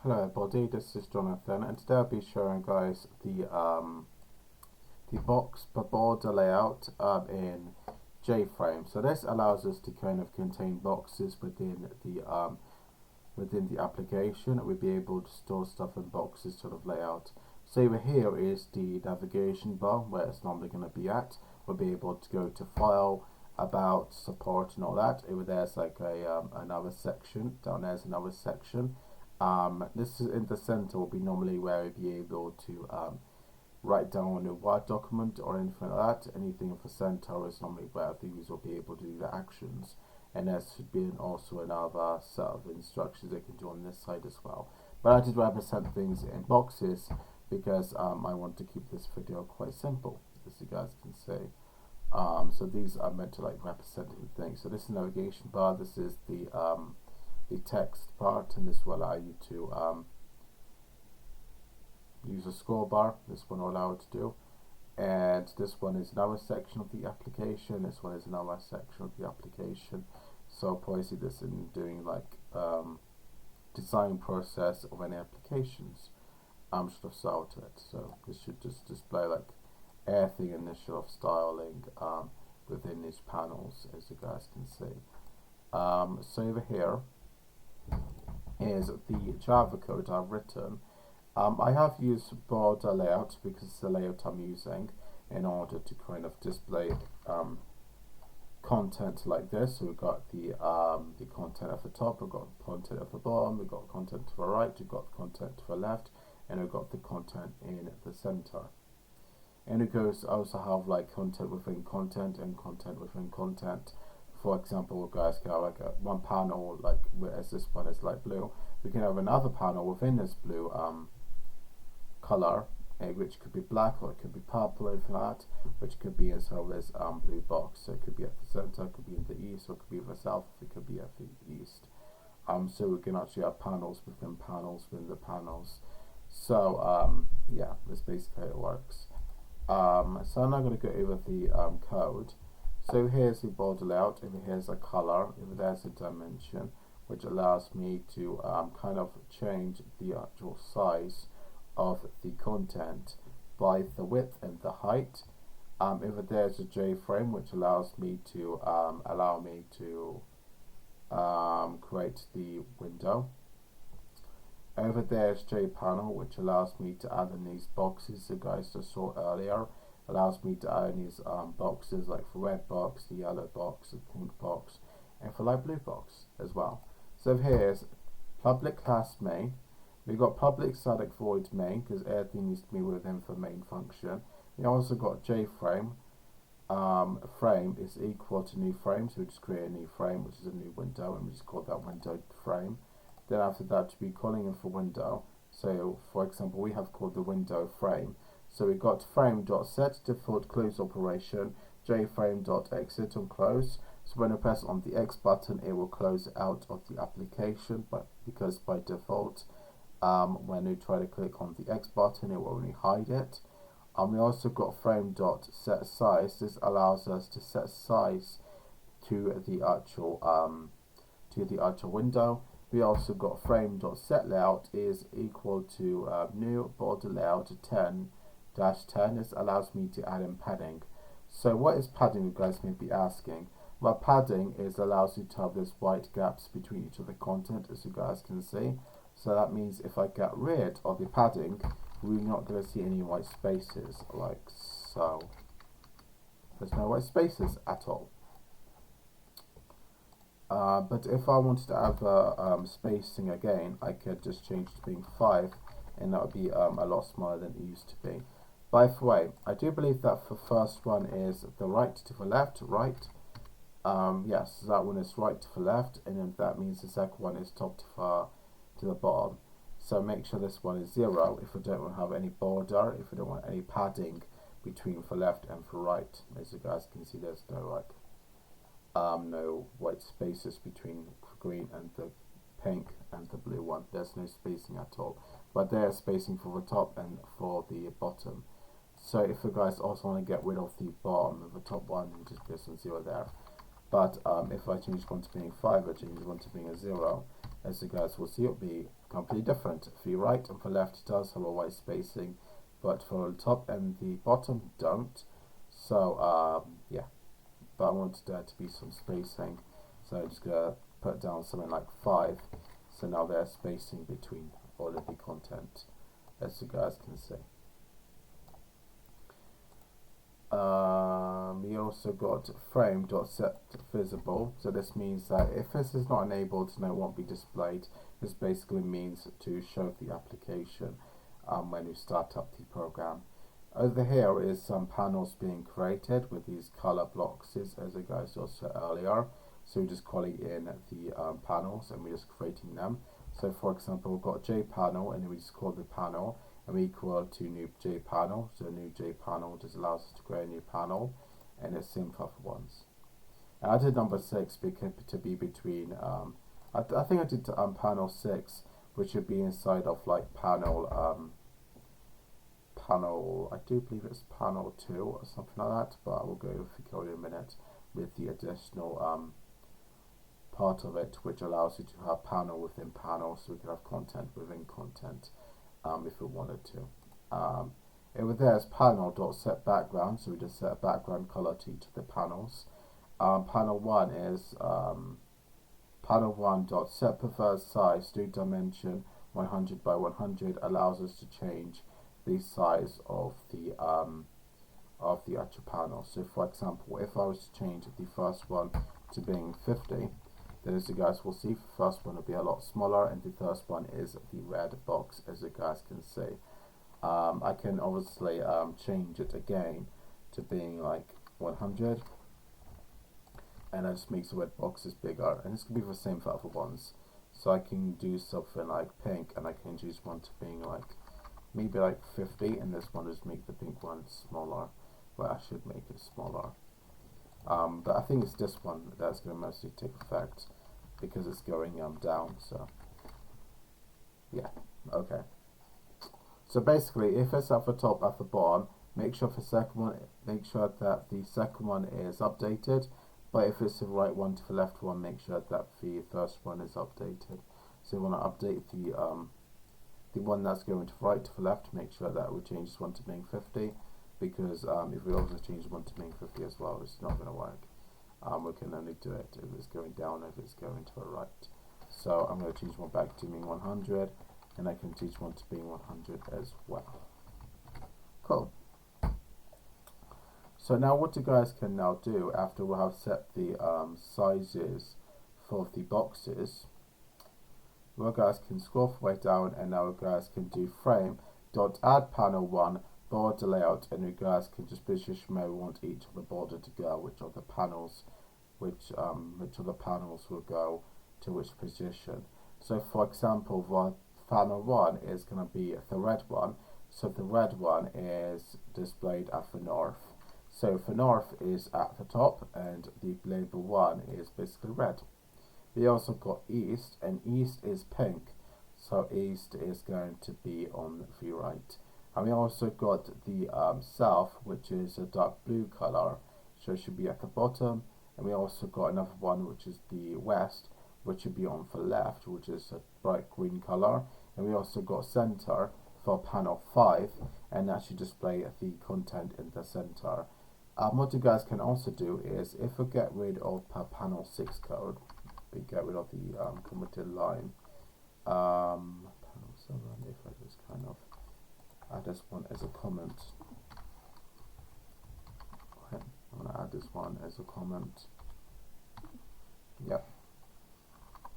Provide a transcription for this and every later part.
Hello everybody, this is Jonathan, and today I'll be showing guys the border layout in JFrame. So this allows us to kind of contain boxes within the application. We'll be able to store stuff in boxes sort of layout. So over here is the navigation bar where it's normally going to be at. We'll be able to go to File, About, Support, and all that. Over there's like another section. Down there's another section. This is in the center will be normally where we'll be able to write down a Word document or anything like that. Anything in the center is normally where the user will be able to do the actions. And there should be also another set of instructions they can do on this side as well. But I did represent things in boxes because I want to keep this video quite simple, as you guys can see. So these are meant to like represent things. So this is navigation bar. This is the text part, and this will allow you to use a scroll bar. This one will allow it to do, and this one is another section of the application. This one is another section of the application. So I'll probably see this in doing like design process of any applications. Sort of style to it. So this should just display like everything in this sort of styling within these panels, as you guys can see. So over here is the Java code I've written. I have used BorderLayout because it's the layout I'm using in order to kind of display content like this. So we've got the content at the top, we've got content at the bottom, we've got content to the right, we've got content to the left, and we've got the content in the center. And it goes also have like content within content and content within content. For example, guys can have like one panel, like whereas this one is light blue, we can have another panel within this blue color, which could be black or it could be purple, or anything like that, which could be as well as blue box. So it could be at the center, it could be in the east, or it could be in the south, it could be at the east. So we can actually have panels within the panels. So yeah, that's basically how it works. So I'm now going to go over the code. So here's the border layout, over here's a color, over there's a dimension, which allows me to kind of change the actual size of the content by the width and the height. Over there's a JFrame, which allows me to create the window. Over there's JPanel, which allows me to add in these boxes the guys just saw earlier. Allows me to add in these boxes like the red box, the yellow box, the pink box, and for light blue box as well. So here's public class main. We've got public static void main because everything needs to be within the main function. We also got JFrame. Frame is equal to new frame, so we just create a new frame, which is a new window, and we just call that window frame. Then after that, to be calling in for window. So for example, we have called the window frame. So we got frame.set default close operation, jframe.exit on close. So when I press on the X button, it will close out of the application, but because by default, when we try to click on the X button, it will only hide it. We also got frame.set size. This allows us to set size to the actual window. We also got frame.setLayout is equal to new border layout 10-10. This allows me to add in padding. So what is padding, you guys may be asking? Well, padding allows you to have those white gaps between each of the content, as you guys can see. So that means if I get rid of the padding, we're not going to see any white spaces like so. There's no white spaces at all. But if I wanted to have spacing again, I could just change to being 5, and that would be a lot smaller than it used to be. By the way, I do believe that the first one is the right to the left, right. Yes, that one is right to the left, and then that means the second one is top to the bottom. So make sure this one is 0 if we don't want to have any border, if we don't want any padding between the left and the right. As you guys can see, there's no no white spaces between the green and the pink and the blue one. There's no spacing at all, but there's spacing for the top and for the bottom. So if you guys also want to get rid of the bottom of the top one, you just press on 0 there. But if I change one to being 5, I change one to being a 0, as you guys will see, it'll be completely different. For the right and for left it does have a white spacing, but for the top and the bottom don't. So yeah, but I wanted there to be some spacing, so I'm just gonna put down something like 5. So now there's spacing between all of the content, as you guys can see. We also got frame.setVisible, so this means that if this is not enabled, then it won't be displayed. This basically means to show the application when you start up the program. Over here is some panels being created with these color blocks, as you guys saw earlier. So we're just calling in the panels and we're just creating them. So for example, we've got JPanel and we just call the panel and we equal to new JPanel. So new JPanel just allows us to create a new panel, and it's same for ones. And I did number 6 because to be between I think I did panel 6, which should be inside of like panel I do believe it's panel 2 or something like that, but I will go with the code in a minute with the additional part of it, which allows you to have panel within panel, so we can have content within content if we wanted to. Over there is panel.setBackground, so we just set a background color to each of the panels. Panel 1 is panel 1.setPreferredSize to dimension 100 by 100 allows us to change the size of the actual panel. So for example, if I was to change the first one to being 50, then as you guys will see, the first one will be a lot smaller, and the first one is the red box, as you guys can see. I can obviously change it again to being like 100, and that just makes the red boxes bigger, and this can be the same for other ones. So I can do something like pink, and I can choose one to being like maybe like 50, and this one just make the pink one smaller. Well, I should make it smaller. But I think it's this one that's going to mostly take effect because it's going down. So yeah, okay. So basically, if it's at the top, at the bottom, make sure that the second one is updated. But if it's the right one to the left one, make sure that the first one is updated. So you want to update the one that's going to the right to the left. Make sure that we change this one to being 50, because if we also change one to being 50 as well, it's not going to work. We can only do it if it's going down, if it's going to the right. So I'm going to change one back to being 100, and I can change one to being 100 as well. Cool. So now what you guys can now do after we have set the sizes for the boxes, you guys can scroll way down, and now you guys can do frame.addPanel1 border layout, and you guys can just position where we want each of the border to go, which of the panels will go to which position. So for example, panel 1 is going to be the red one, so the red one is displayed at the north. So the north is at the top, and the label 1 is basically red. We also got east, and east is pink, so east is going to be on the right. And we also got the south, which is a dark blue color, so it should be at the bottom. And we also got another one, which is the west, which should be on the left, which is a bright green color. And we also got center for panel 5, and that should display the content in the center. What you guys can also do is, if we get rid of panel 6 code, we get rid of the commented line. Panel 7, if I just kind of add this one as a comment. Okay, I'm going to add this one as a comment. Yep.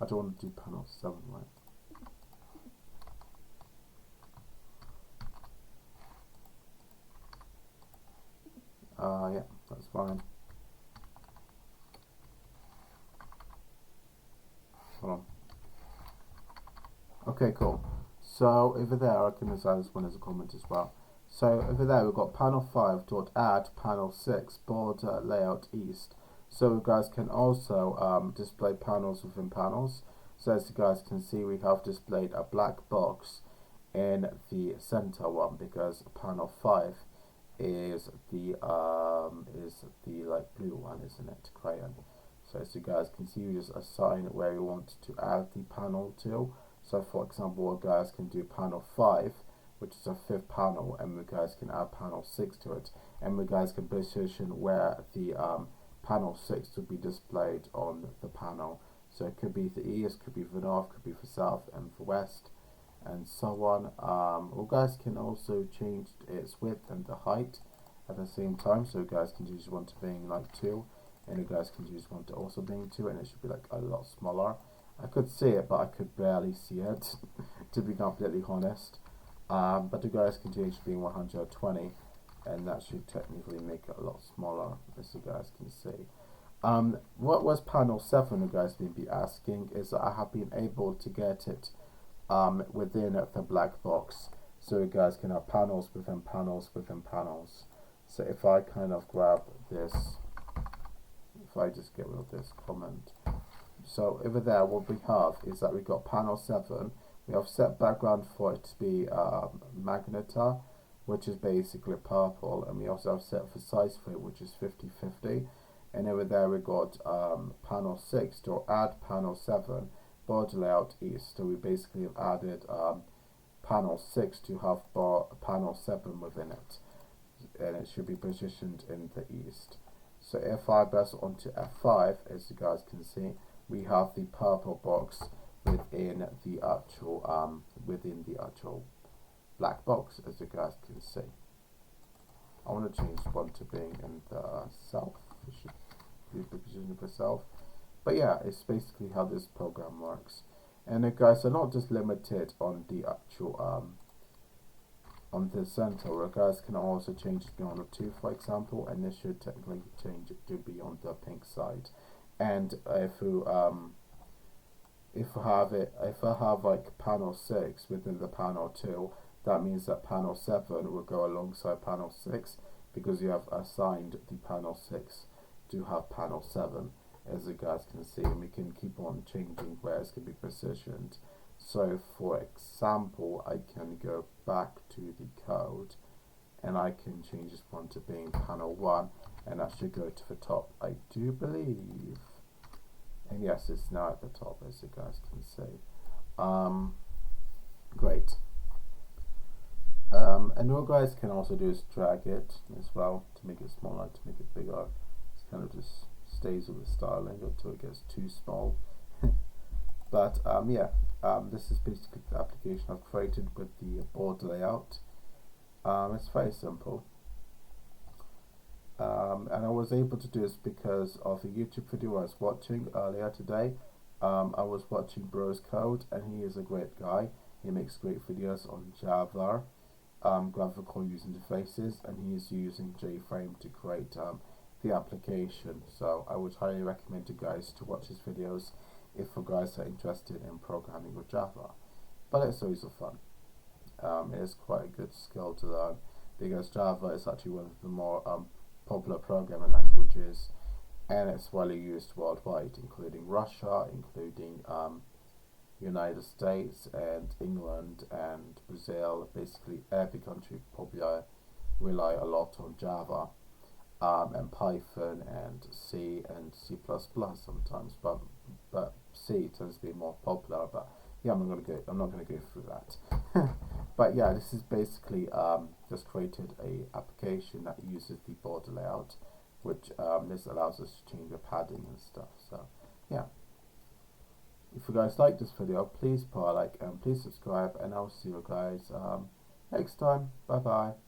I don't want to do panel 7, right? Yeah, that's fine. Hold on. Okay, cool. So over there, I can assign this one as a comment as well. So over there, we've got panel 5.add panel 6 border layout east. So you guys can also display panels within panels. So as you guys can see, we have displayed a black box in the center one, because panel 5 is the like blue one, isn't it? Crayon. So as you guys can see, we just assign where we want to add the panel to. So for example, you guys can do panel 5, which is a 5th panel, and you guys can add panel 6 to it, and you guys can position where the panel 6 will be displayed on the panel. So it could be the east, could be the north, could be the south, and the west, and so on. You guys can also change its width and the height at the same time. So you guys can choose one to being like 2, and you guys can choose one to also being 2, and it should be like a lot smaller. I could see it, but I could barely see it, to be completely honest. But you guys can change being 120, and that should technically make it a lot smaller, as you guys can see. What was panel 7, you guys may be asking, is that I have been able to get it within the black box. So you guys can have panels within panels within panels. So if I kind of grab this, if I just get rid of this comment. So over there, what we have is that we got panel 7. We have set background for it to be magenta, which is basically purple, and we also have set for size for it, which is 50/50. And over there we got panel 6 to add panel 7, border layout east. So we basically have added panel 6 to have panel 7 within it, and it should be positioned in the east. So if I press onto F5, as you guys can see, we have the purple box within the actual black box, as you guys can see. I want to change one to being in the south. It should be positioned for south. But yeah, it's basically how this program works. And you guys are not just limited on the actual on the center. You guys can also change it beyond the 2, for example, and this should technically change it to be on the pink side. And if I have like panel 6 within the panel 2, that means that panel 7 will go alongside panel 6, because you have assigned the panel 6 to have panel 7, as you guys can see, and we can keep on changing where it's going to be positioned. So for example, I can go back to the code, and I can change this one to being panel 1, and that should go to the top, I do believe. And yes, it's now at the top, as you guys can see. Great. And what you guys can also do is drag it as well to make it smaller, to make it bigger. It kind of just stays with the styling until it gets too small. But yeah, this is basically the application I've created with the border layout. It's very simple. And I was able to do this because of a YouTube video I was watching earlier today. I was watching Bro's Code, and he is a great guy. He makes great videos on Java, graphical user interfaces, and he is using JFrame to create the application. So I would highly recommend you guys to watch his videos if you guys are interested in programming with Java. But it's always fun. It is quite a good skill to learn, because Java is actually one of the more popular programming languages, and it's widely used worldwide, including Russia, including United States and England and Brazil. Basically every country probably rely a lot on Java, and Python and C and C++ sometimes, but C tends to be more popular. But yeah, I'm not going to go through that. But yeah, this is basically just created a application that uses the border layout, which this allows us to change the padding and stuff. So yeah, if you guys like this video, please put a like and please subscribe, and I'll see you guys next time. Bye bye.